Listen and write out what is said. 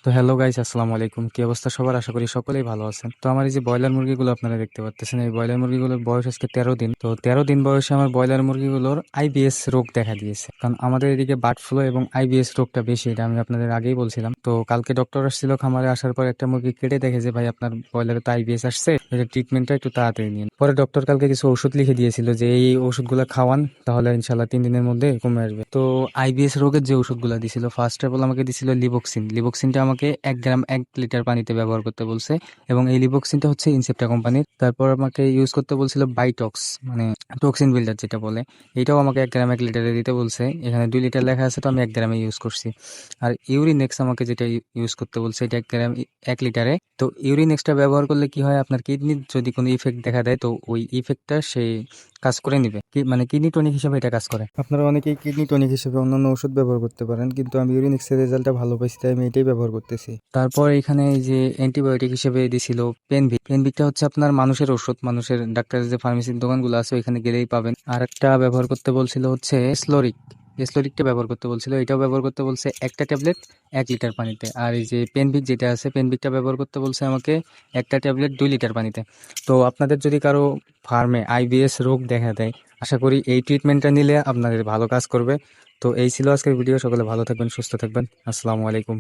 তো hello guys, আসসালামু আলাইকুম। কি অবস্থা সবার? আশা করি সকলেই ভালো আছেন। তো আমার এই যে ব্রয়লার মুরগিগুলো আপনারা দেখতে পাচ্ছেন, এই ব্রয়লার মুরগিগুলোর বয়স আজকে 13 দিন। তো 13 দিন বয়সে আমার ব্রয়লার মুরগিগুলোর আইবিএস রোগ দেখা দিয়েছে। কারণ আমাদের এদিকে বার্ড ফ্লু এবং আইবিএস রোগটা বেশি, এটা আমি আপনাদের আগেই বলছিলাম। তো কালকে ডক্টর আসছিল খামারে, আসার পর একটা মুরগি কেটে দেখে যে ভাই আপনার ব্রয়লারে তো আইবিএস আসছে, এটা ট্রিটমেন্টটা একটু তাড়াতাড়ি নিন। পরে ডক্টর কালকে কিছু ওষুধ লিখে দিয়েছিল যে এই ওষুধগুলো খাওয়ান, তাহলে ইনশাল্লাহ 3 দিনের মধ্যে কমে আসবে। তো আইবিএস রোগের যে ওষুধগুলো দিছিল, ফার্স্ট অফ অল আমাকে দিছিল লিভোক্সিনটা আমাকে 1 গ্রাম 1 লিটার পানিতে ব্যবহার করতে বলছে, এবং এই লিভোক্সিনটা হচ্ছে ইনসেপ্টা কোম্পানির। তারপর আমাকে ইউজ করতে বলছিল বাইটক্স, মানে টক্সিন বিল্ডার যেটা বলে, এটাও আমাকে 1 গ্রাম 1 লিটারে দিতে বলছে। এখানে 2 লিটার লেখা আছে, তো আমি 1 গ্রামে ইউজ করছি। আর ইউরিনেক্স আমাকে যেটা ইউজ করতে বলছে, এটা 1 গ্রাম 1 লিটারে। তো ইউরিনেক্সটা ব্যবহার করলে কি হয়, আপনার কিডনির যদি কোনো ইফেক্ট দেখা দেয়, তো ওই ইফেক্টটা সেই কাজ করে নিবে, মানে কিডনি টনিক হিসেবে এটা কাজ করে। আপনারা অনেকেই কিডনি টনিক হিসেবে অন্যান্য ওষুধ ব্যবহার করতে পারেন, কিন্তু আমি ইউরিনেক্সের রেজাল্টটা ভালো পাইছি, তাই আমি এটাই ব্যবহার করতেছি। তারপর এখানে এই যে অ্যান্টিবায়োটিক হিসেবে দিছিল পেনভিকটা হচ্ছে আপনার মানুষের ওষুধ, মানুষের ডাক্তারের যে ফার্মেসির দোকানগুলো আছে ওইখানে গেলেই পাবেন। আর একটা ব্যবহার করতে বলছিল হচ্ছে স্লোরিকটা ব্যবহার করতে বলছিল, এটাও ব্যবহার করতে বলছে একটা ট্যাবলেট 1 লিটার পানিতে। আর এই যে পেনভিক যেটা আছে, পেনভিকটা ব্যবহার করতে বলছে আমাকে একটা ট্যাবলেট 2 লিটার পানিতে। তো আপনাদের যদি কারো ফার্মে আইবিএস রোগ দেখা দেয়, আশা করি এই ট্রিটমেন্টটা নিলে আপনাদের ভালো কাজ করবে। তো এই ছিল আজকের ভিডিও। সকলে ভালো থাকবেন, সুস্থ থাকবেন। আসসালামু আলাইকুম।